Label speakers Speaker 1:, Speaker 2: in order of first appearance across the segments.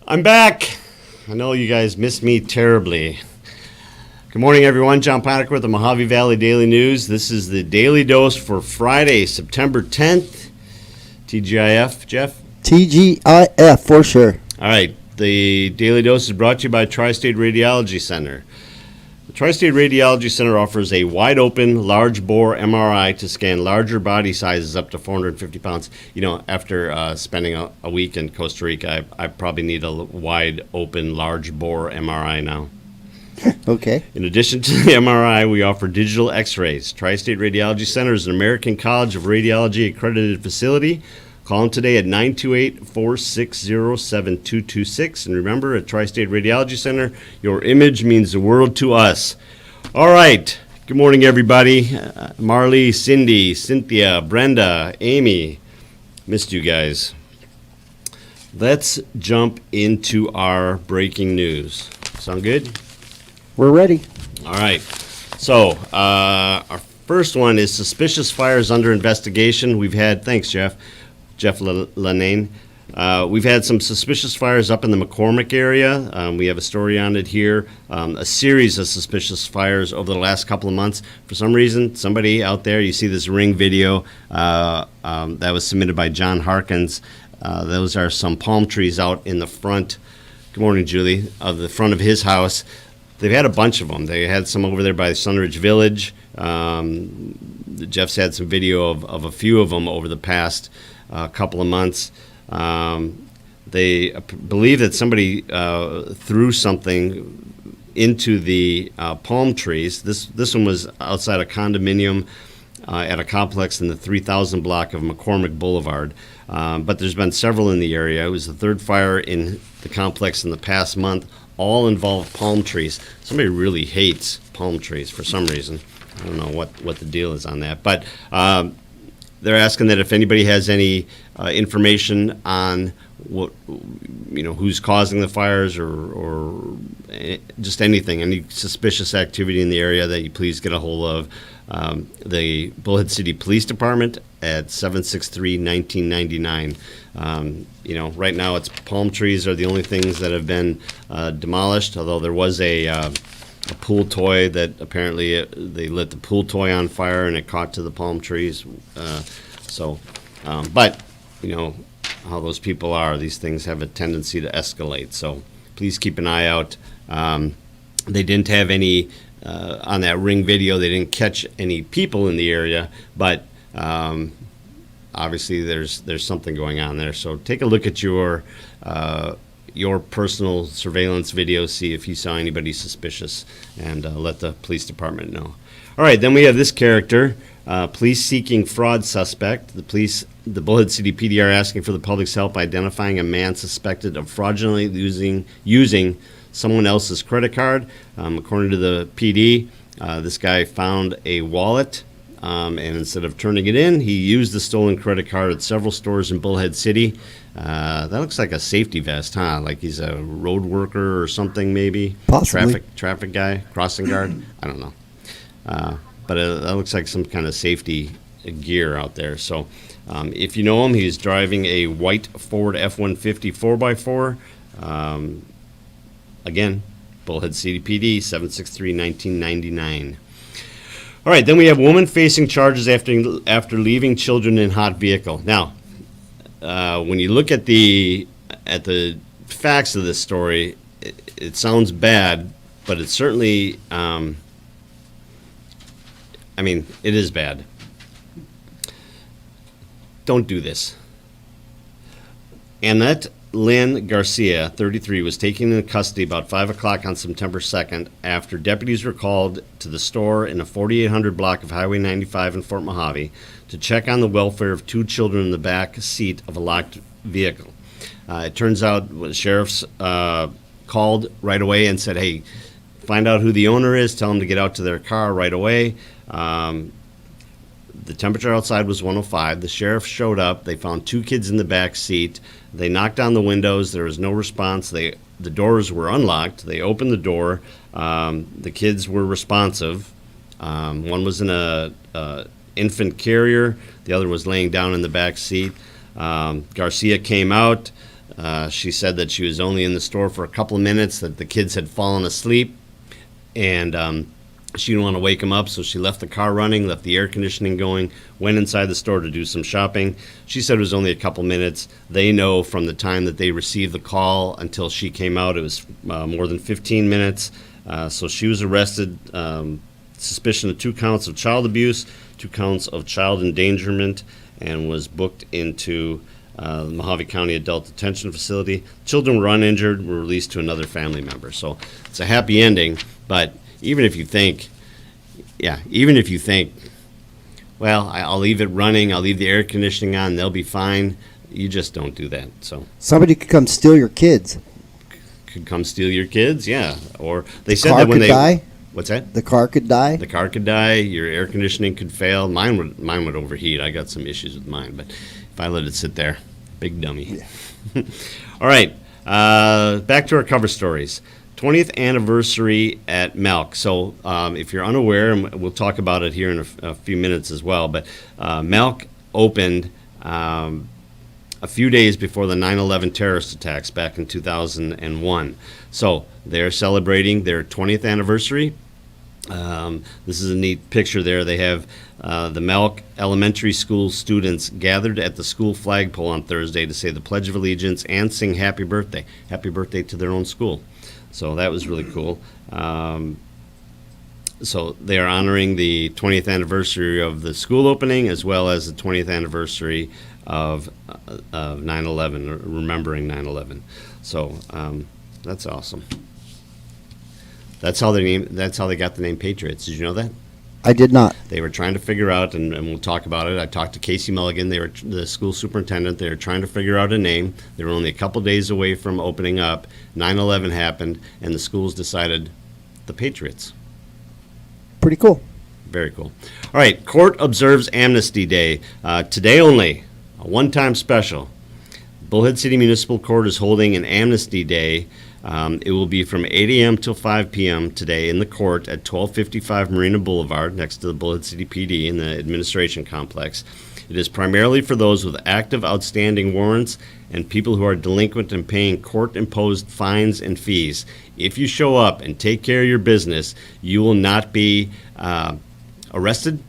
Speaker 1: I'm back. I know you guys missed me terribly. Good morning, everyone. John Ponica with the Mojave Valley Daily News. This is the Daily Dose for Friday, September 10th. TGIF, Jeff?
Speaker 2: TGIF, for sure.
Speaker 1: All right. The Daily Dose is brought to you by Tri-State Radiology Center. The Tri-State Radiology Center offers a wide-open, large-bore MRI to scan larger body sizes up to 450 pounds. You know, after spending a week in Costa Rica, I probably need a wide-open, large-bore MRI now.
Speaker 2: Okay.
Speaker 1: In addition to the MRI, we offer digital X-rays. Tri-State Radiology Center is an American College of Radiology accredited facility. Call them today at 928-460-7226. And remember, at Tri-State Radiology Center, your image means the world to us. All right. Good morning, everybody. Marley, Cindy, Cynthia, Brenda, Amy. Missed you guys. Let's jump into our breaking news. Sound good?
Speaker 2: We're ready.
Speaker 1: All right. So, our first one is suspicious fires under investigation. We've had, thanks, Jeff Lanane. We've had some suspicious fires up in the McCormick area. We have a story on it here. A series of suspicious fires over the last couple of months. For some reason, somebody out there, you see this Ring video that was submitted by John Harkins. Those are some palm trees out in the front. Good morning, Julie. Of the front of his house. They've had a bunch of them. They had some over there by Sunridge Village. Jeff's had some video of a few of them over the past couple of months. They believe that somebody threw something into the palm trees. This one was outside a condominium at a complex in the 3000 block of McCormick Boulevard. But there's been several in the area. It was the third fire in the complex in the past month. All involved palm trees. Somebody really hates palm trees for some reason. I don't know what the deal is on that. But they're asking that if anybody has any information on what, who's causing the fires or just anything, any suspicious activity in the area, that you please get a hold of the Bullhead City Police Department at 763-1999. Right now it's palm trees are the only things that have been demolished, although there was a pool toy that apparently they lit the pool toy on fire and it caught to the palm trees. But you know how those people are. These things have a tendency to escalate. So please keep an eye out. They didn't have any, on that Ring video, they didn't catch any people in the area, but obviously there's something going on there. So take a look at your personal surveillance video, see if you saw anybody suspicious, and let the police department know. All right, then we have this character, police seeking fraud suspect. The Bullhead City PD are asking for the public's help identifying a man suspected of fraudulently using someone else's credit card. According to the PD, this guy found a wallet, and instead of turning it in, he used the stolen credit card at several stores in Bullhead City. That looks like a safety vest, huh? Like he's a road worker or something, maybe.
Speaker 2: Possibly.
Speaker 1: Traffic guy, crossing guard. I don't know. But that looks like some kind of safety gear out there. So if you know him, he's driving a white Ford F-150 4x4. Again, Bullhead City PD, 763-1999. All right, then we have woman facing charges after leaving children in hot vehicle. Now, when you look at the facts of this story, it sounds bad, but it certainly, it is bad. Don't do this. Annette Lynn Garcia, 33, was taken into custody about 5 o'clock on September 2nd after deputies were called to the store in a 4800 block of Highway 95 in Fort Mojave to check on the welfare of two children in the back seat of a locked vehicle. It turns out the sheriffs called right away and said, hey, find out who the owner is, tell them to get out to their car right away. The temperature outside was 105. The sheriff showed up. They found two kids in the back seat. They knocked on the windows. There was no response. The doors were unlocked. They opened the door. The kids were responsive. One was in a infant carrier. The other was laying down in the back seat. Garcia came out. She said that she was only in the store for a couple of minutes, that the kids had fallen asleep, and she didn't want to wake them up, so she left the car running, left the air conditioning going, went inside the store to do some shopping. She said it was only a couple minutes. They know from the time that they received the call until she came out, it was more than 15 minutes. So she was arrested, suspicion of 2 counts of child abuse, 2 counts of child endangerment, and was booked into the Mojave County Adult Detention Facility. Children were uninjured, were released to another family member. So it's a happy ending, but even if you think, well, I'll leave it running, I'll leave the air conditioning on, they'll be fine, you just don't do that. So
Speaker 2: Somebody could come steal your kids.
Speaker 1: could come steal your kids, yeah. Or they said
Speaker 2: Car
Speaker 1: that when
Speaker 2: could
Speaker 1: they
Speaker 2: die.
Speaker 1: What's that?
Speaker 2: The car could die.
Speaker 1: The car could die, your air conditioning could fail. Mine would overheat. I got some issues with mine, but if I let it sit there, big dummy. Yeah. All right, back to our cover stories. 20th anniversary at Melk. So if you're unaware, and we'll talk about it here in a few minutes as well, but Melk opened a few days before the 9/11 terrorist attacks back in 2001. So they're celebrating their 20th anniversary. This is a neat picture there. They have the Melk Elementary School students gathered at the school flagpole on Thursday to say the Pledge of Allegiance and sing happy birthday to their own school. So that was really cool. So they are honoring the 20th anniversary of the school opening as well as the 20th anniversary of 9/11, or remembering 9/11. So that's awesome. That's how they got the name Patriots. Did you know that?
Speaker 2: I did not.
Speaker 1: They were trying to figure out, and we'll talk about it. I talked to Casey Mulligan. They were the school superintendent. They were trying to figure out a name. They were only a couple days away from opening up. 9/11 happened, and the schools decided the Patriots.
Speaker 2: Pretty cool.
Speaker 1: Very cool. All right, court observes Amnesty Day. Today only, a one-time special. Bullhead City Municipal Court is holding an Amnesty Day. It will be from 8 a.m. till 5 p.m. today in the court at 1255 Marina Boulevard, next to the Bullhead City PD in the administration complex. It is primarily for those with active outstanding warrants and people who are delinquent and paying court-imposed fines and fees. If you show up and take care of your business, you will not be arrested,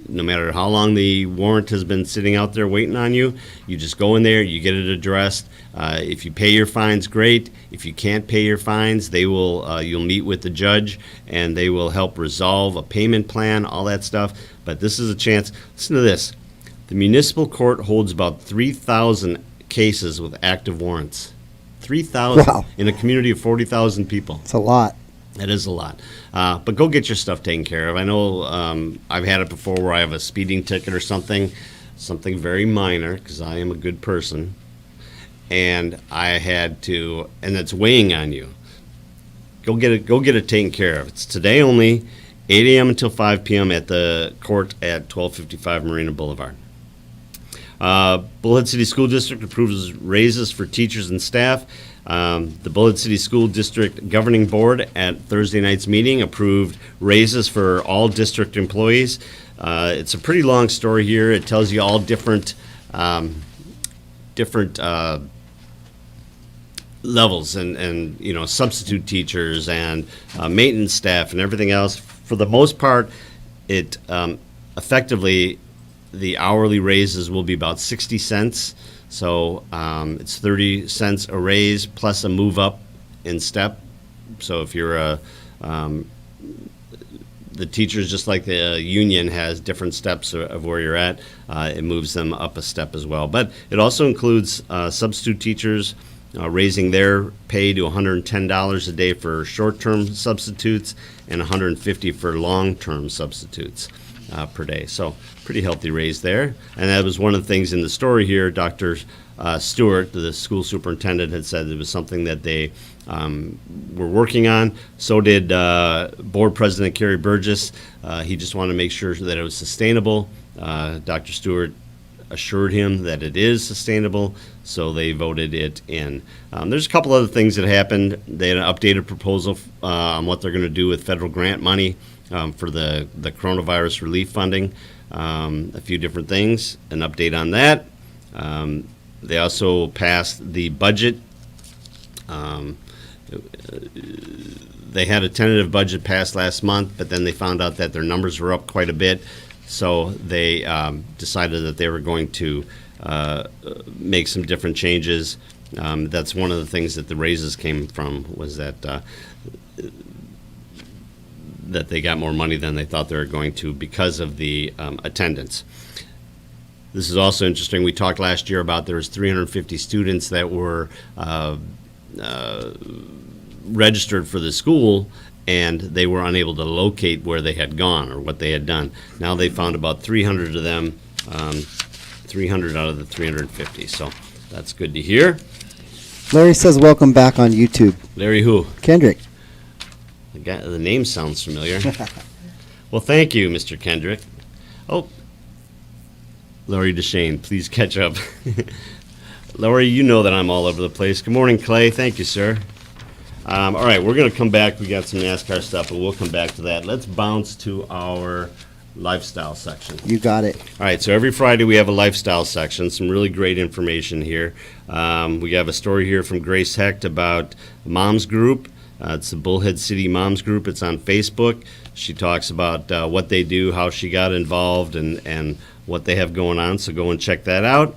Speaker 1: no matter how long the warrant has been sitting out there waiting on you. You just go in there, you get it addressed. If you pay your fines, great. If you can't pay your fines, they will. You'll meet with the judge, and they will help resolve a payment plan, all that stuff. But this is a chance. Listen to this. The municipal court holds about 3,000 cases with active warrants. 3,000
Speaker 2: Wow.
Speaker 1: in a community of 40,000 people.
Speaker 2: It's a lot.
Speaker 1: That is a lot. But go get your stuff taken care of. I know I've had it before where I have a speeding ticket or something very minor, because I am a good person, and I had to, and that's weighing on you. Go get it taken care of. It's today only, 8 a.m. until 5 p.m. at the court at 1255 Marina Boulevard. Bullhead City School District approves raises for teachers and staff. The Bullhead City School District Governing Board at Thursday night's meeting approved raises for all district employees. It's a pretty long story here. It tells you all different levels and you know, substitute teachers and maintenance staff and everything else. For the most part, it effectively, the hourly raises will be about 60 cents. So it's 30 cents a raise plus a move up in step. So if you're the teachers, just like the union has different steps of where you're at, it moves them up a step as well. But it also includes substitute teachers raising their pay to $110 a day for short-term substitutes and $150 for long-term substitutes per day. So pretty healthy raise there. And that was one of the things in the story here. Dr. Stewart, the school superintendent, had said it was something that they were working on. So did board president Kerry Burgess. He just wanted to make sure that it was sustainable. Dr. Stewart assured him that it is sustainable, so they voted it in. There's a couple other things that happened. They had an updated proposal on what they're going to do with federal grant money for the coronavirus relief funding. A few different things, an update on that. They also passed the budget. They had a tentative budget passed last month, but then they found out that their numbers were up quite a bit. So they decided that they were going to make some different changes. That's one of the things that the raises came from, was that that they got more money than they thought they were going to because of the attendance. This is also interesting. We talked last year about there was 350 students that were registered for the school, and they were unable to locate where they had gone or what they had done. Now they found about 300 of them, 300 out of the 350. So that's good to hear.
Speaker 2: Larry says welcome back on YouTube.
Speaker 1: Larry who?
Speaker 2: Kendrick.
Speaker 1: The name sounds familiar. Well, thank you, Mr. Kendrick. Oh, Laurie DeShane, please catch up. Laurie, you know that I'm all over the place. Good morning, Clay. Thank you, sir. All right, we're going to come back. We got some NASCAR stuff, but we'll come back to that. Let's bounce to our lifestyle section.
Speaker 2: You got it.
Speaker 1: All right, so every Friday we have a lifestyle section, some really great information here. We have a story here from Grace Hecht about Moms Group. It's the Bullhead City Moms Group. It's on Facebook. She talks about what they do, how she got involved, and what they have going on, so go and check that out.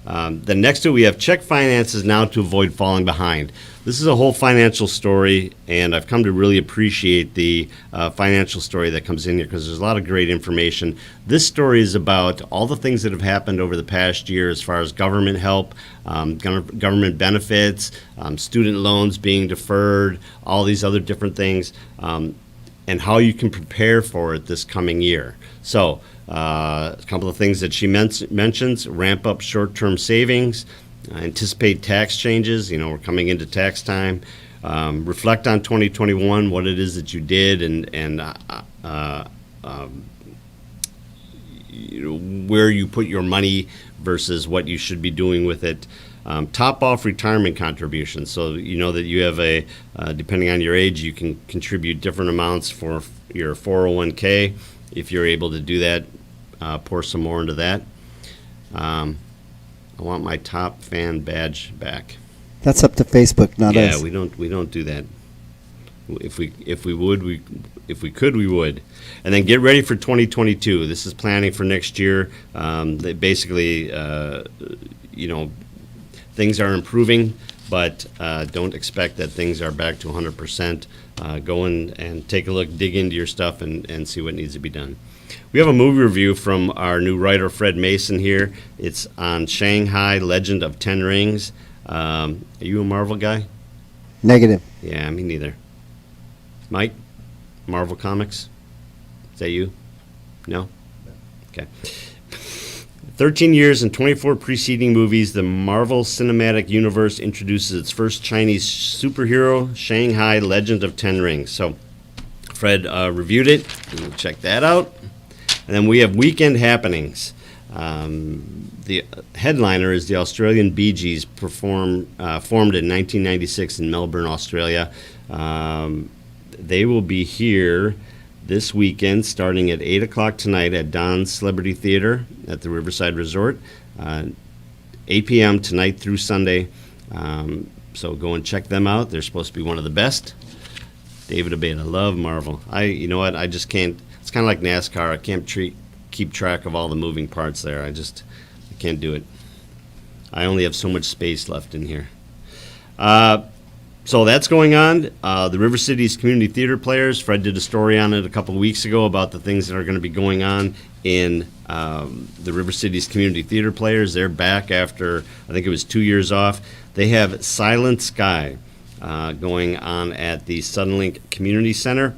Speaker 1: Then next to it, we have check finances now to avoid falling behind. This is a whole financial story, and I've come to really appreciate the financial story that comes in here because there's a lot of great information. This story is about all the things that have happened over the past year as far as government help, government benefits, student loans being deferred, all these other different things, and how you can prepare for it this coming year. So a couple of things that she mentions: ramp up short-term savings, anticipate tax changes. We're coming into tax time. Reflect on 2021, what it is that you did, and where you put your money versus what you should be doing with it. Top off retirement contributions. So you know that you have depending on your age, you can contribute different amounts for your 401k. If you're able to do that, pour some more into that. I want my top fan badge back.
Speaker 2: That's up to Facebook, not us.
Speaker 1: Yeah, we don't do that. If we could, we would. And then get ready for 2022. This is planning for next year. They basically, things are improving, but don't expect that things are back to 100%. Go in and take a look, dig into your stuff, and see what needs to be done. We have a movie review from our new writer, Fred Mason, here. It's on Shanghai Legend of Ten Rings. Are you a Marvel guy?
Speaker 2: Negative.
Speaker 1: Yeah, me neither. Mike, Marvel Comics? Is that you? No? Okay. 13 years and 24 preceding movies, the Marvel Cinematic Universe introduces its first Chinese superhero, Shanghai Legend of Ten Rings. So Fred reviewed it. We'll check that out. And then we have weekend happenings. The headliner is the Australian Bee Gees, formed in 1996 in Melbourne, Australia. They will be here this weekend, starting at 8 o'clock tonight at Don's Celebrity Theater at the Riverside Resort, 8 p.m. tonight through Sunday. So go and check them out. They're supposed to be one of the best. David Abate, I love Marvel. You know what? I just can't. It's kind of like NASCAR. I can't keep track of all the moving parts there. I can't do it. I only have so much space left in here. So that's going on. The River City's Community Theater Players, Fred did a story on it a couple of weeks ago about the things that are going to be going on in the River City's Community Theater Players. They're back after, I think it was 2 years off. They have Silent Sky going on at the Suddenlink Community Center.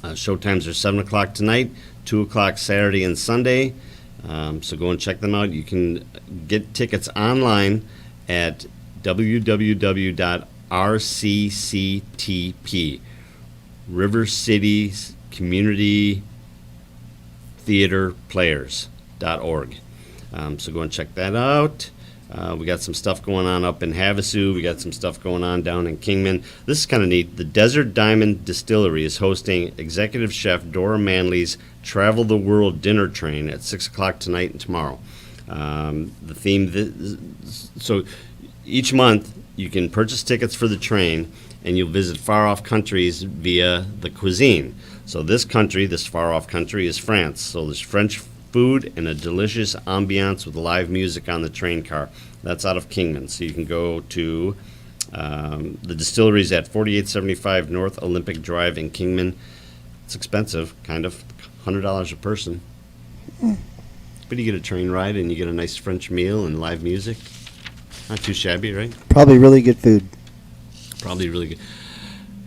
Speaker 1: Showtimes are 7 o'clock tonight, 2 o'clock Saturday and Sunday. So go and check them out. You can get tickets online at www.rcctp, River City's Community Theater Players.org. So go and check that out. We got some stuff going on up in Havasu. We got some stuff going on down in Kingman. This is kind of neat. The Desert Diamond Distillery is hosting executive chef Dora Manley's Travel the World dinner train at 6 o'clock tonight and tomorrow. The theme, so each month you can purchase tickets for the train and you'll visit far-off countries via the cuisine. So this far-off country is France. So there's French food and a delicious ambiance with live music on the train car. That's out of Kingman. So you can go to the distilleries at 4875 North Olympic Drive in Kingman. It's expensive, kind of, $100 a person. But you get a train ride and you get a nice French meal and live music. Not too shabby, right?
Speaker 2: Probably really good food.
Speaker 1: Probably really good.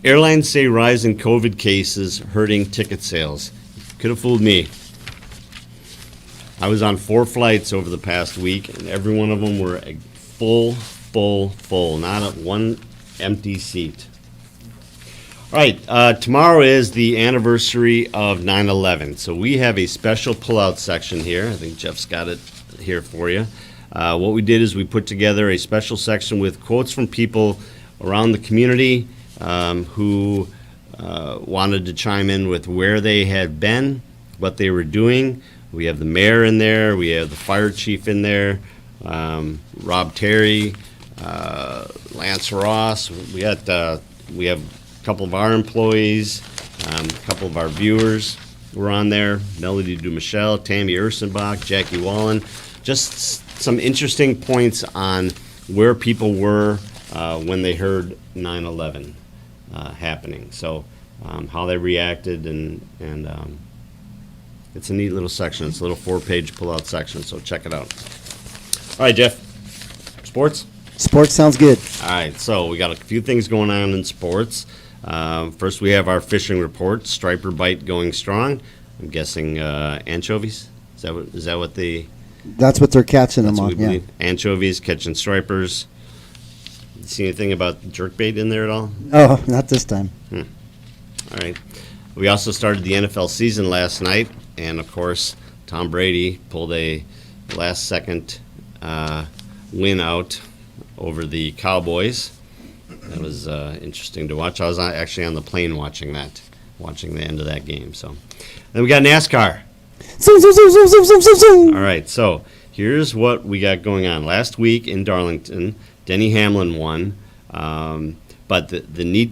Speaker 1: Airlines say rise in COVID cases hurting ticket sales. Could have fooled me. I was on 4 flights over the past week, and every one of them were full. Not one empty seat. All right, tomorrow is the anniversary of 9/11, so we have a special pullout section here. I think Jeff's got it here for you. What we did is we put together a special section with quotes from people around the community who wanted to chime in with where they had been, what they were doing. We have the mayor in there. We have the fire chief in there, Rob Terry, Lance Ross. We have a couple of our employees, a couple of our viewers were on there. Melody DuMichel, Tammy Ursenbach, Jackie Wallen. Just some interesting points on where people were when they heard 9/11 happening. So how they reacted and it's a neat little section. It's a little 4-page pull-out section, so check it out. All right, Jeff. Sports?
Speaker 2: Sports sounds good.
Speaker 1: All right, so we got a few things going on in sports. First, we have our fishing report. Striper bite going strong. I'm guessing anchovies. Is that what they?
Speaker 2: That's what they're catching them
Speaker 1: That's what
Speaker 2: on.
Speaker 1: we
Speaker 2: Yeah.
Speaker 1: believe. Anchovies catching stripers. See anything about jerkbait in there at all?
Speaker 2: Oh, not this time.
Speaker 1: All right. We also started the NFL season last night, and of course, Tom Brady pulled a last-second win out over the Cowboys. That was interesting to watch. I was actually on the plane watching the end of that game. So, then we got NASCAR.
Speaker 2: Zoom, zoom, zoom, zoom, zoom, zoom, zoom, zoom.
Speaker 1: All right, so here's what we got going on. Last week in Darlington, Denny Hamlin won, but the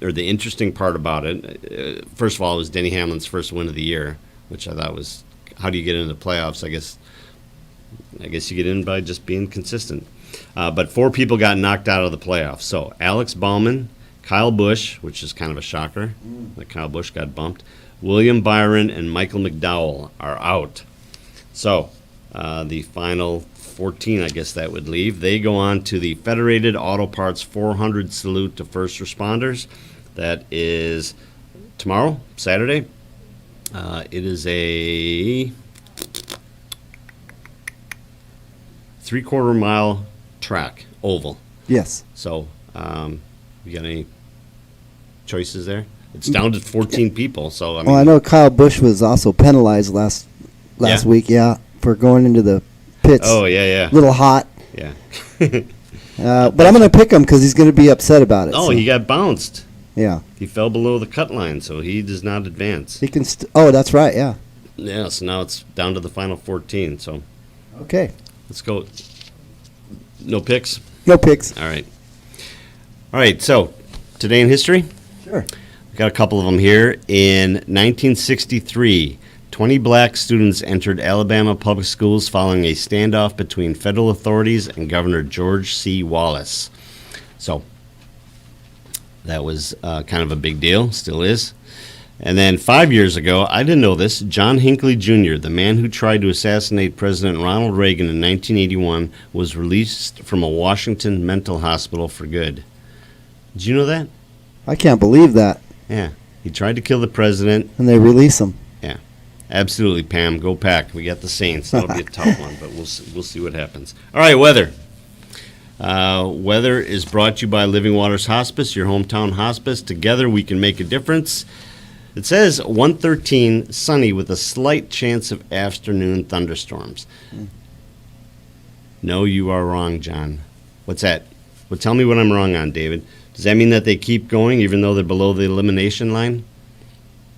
Speaker 1: interesting part about it, first of all, it was Denny Hamlin's first win of the year, which I thought was, how do you get into the playoffs? I guess you get in by just being consistent. But 4 people got knocked out of the playoffs. So Alex Bauman, Kyle Busch, which is kind of a shocker that Kyle Busch got bumped, William Byron, and Michael McDowell are out. So the final 14, I guess that would leave. They go on to the Federated Auto Parts 400 Salute to First Responders. That is tomorrow, Saturday. It is a 3/4 mile track, oval.
Speaker 2: Yes.
Speaker 1: So, you got any choices there? It's down to 14 people, so I mean.
Speaker 2: Well, I know Kyle Busch was also penalized last
Speaker 1: Yeah.
Speaker 2: week, for going into the pits.
Speaker 1: Oh, yeah.
Speaker 2: A little hot.
Speaker 1: Yeah.
Speaker 2: But I'm going to pick him because he's going to be upset about it.
Speaker 1: Oh,
Speaker 2: so,
Speaker 1: he got bounced.
Speaker 2: yeah.
Speaker 1: He fell below the cut line, so he does not advance.
Speaker 2: He can. Oh, that's right. Yeah.
Speaker 1: Yeah, so now it's down to the final 14, so
Speaker 2: Okay.
Speaker 1: let's go. No picks?
Speaker 2: No picks.
Speaker 1: All right. All right, so today in history?
Speaker 2: Sure.
Speaker 1: Got a couple of them here. In 1963, 20 black students entered Alabama public schools following a standoff between federal authorities and Governor George C. Wallace. So that was kind of a big deal, still is. And then 5 years ago, I didn't know this, John Hinckley Jr., the man who tried to assassinate President Ronald Reagan in 1981, was released from a Washington mental hospital for good. Did you know that?
Speaker 2: I can't believe that.
Speaker 1: Yeah. He tried to kill the president.
Speaker 2: And they release him.
Speaker 1: Yeah. Absolutely, Pam. Go Pack. We got the Saints. That'll be a tough one, but we'll see what happens. All right, weather. Weather is brought to you by Living Waters Hospice, your hometown hospice. Together we can make a difference. It says 113, sunny with a slight chance of afternoon thunderstorms. No, you are wrong, John. What's that? Well, tell me what I'm wrong on, David. Does that mean that they keep going even though they're below the elimination line?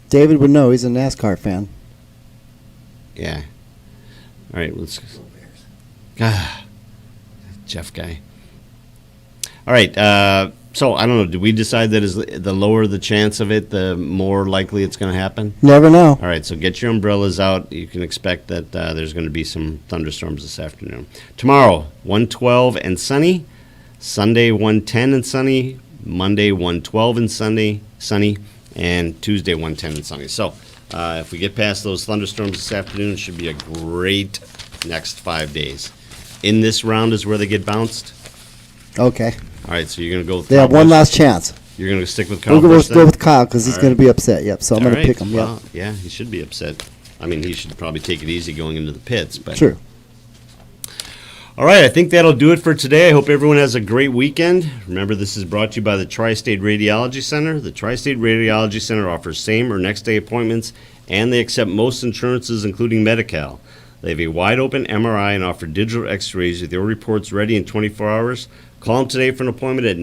Speaker 2: David would know. He's a NASCAR fan.
Speaker 1: Yeah. All right, let's. Jeff guy. All right. So I don't know. Did we decide that is the lower the chance of it, the more likely it's going to happen?
Speaker 2: Never know.
Speaker 1: All right. So get your umbrellas out. You can expect that there's going to be some thunderstorms this afternoon. Tomorrow, 112 and sunny. Sunday, 110 and sunny. Monday, 112 and sunny. And Tuesday, 110 and sunny. So if we get past those thunderstorms this afternoon, it should be a great next 5 days. In this round is where they get bounced.
Speaker 2: Okay.
Speaker 1: All right, so you're going to go with
Speaker 2: They have one
Speaker 1: Cowboys?
Speaker 2: last chance.
Speaker 1: You're going to stick with
Speaker 2: We'll
Speaker 1: Cowboys
Speaker 2: go with Kyle because he's
Speaker 1: All
Speaker 2: going
Speaker 1: right.
Speaker 2: to be upset. Yep. So I'm going to pick him. Yep.
Speaker 1: Well, yeah, he should be upset. I mean, he should probably take it easy going into the pits. But
Speaker 2: True.
Speaker 1: All right, I think that'll do it for today. I hope everyone has a great weekend. Remember, this is brought to you by the Tri-State Radiology Center. The Tri-State Radiology Center offers same or next day appointments, and they accept most insurances, including Medi-Cal. They have a wide-open MRI and offer digital x-rays with your reports ready in 24 hours. Call them today for an appointment at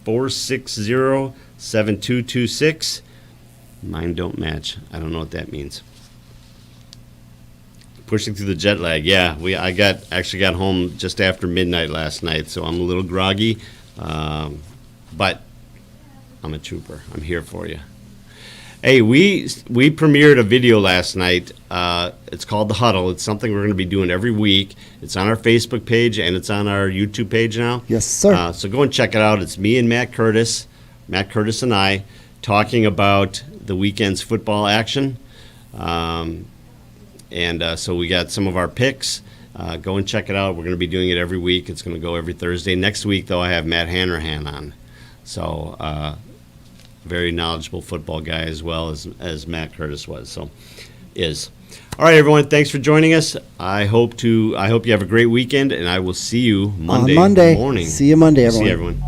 Speaker 1: 928-460-7226. Mine don't match. I don't know what that means. Pushing through the jet lag. Yeah, I actually got home just after midnight last night, so I'm a little groggy, but I'm a trooper. I'm here for you. Hey, we premiered a video last night. It's called The Huddle. It's something we're going to be doing every week. It's on our Facebook page and it's on our YouTube page now.
Speaker 2: Yes, sir.
Speaker 1: So go and check it out. It's me and Matt Curtis and I, talking about the weekend's football action. So we got some of our picks. Go and check it out. We're going to be doing it every week. It's going to go every Thursday. Next week, though, I have Matt Hanrahan on. So very knowledgeable football guy as well as Matt Curtis was. So is. All right, everyone. Thanks for joining us. I hope you have a great weekend, and I will see you Monday
Speaker 2: On Monday.
Speaker 1: morning.
Speaker 2: See you Monday, everyone.
Speaker 1: See you, everyone.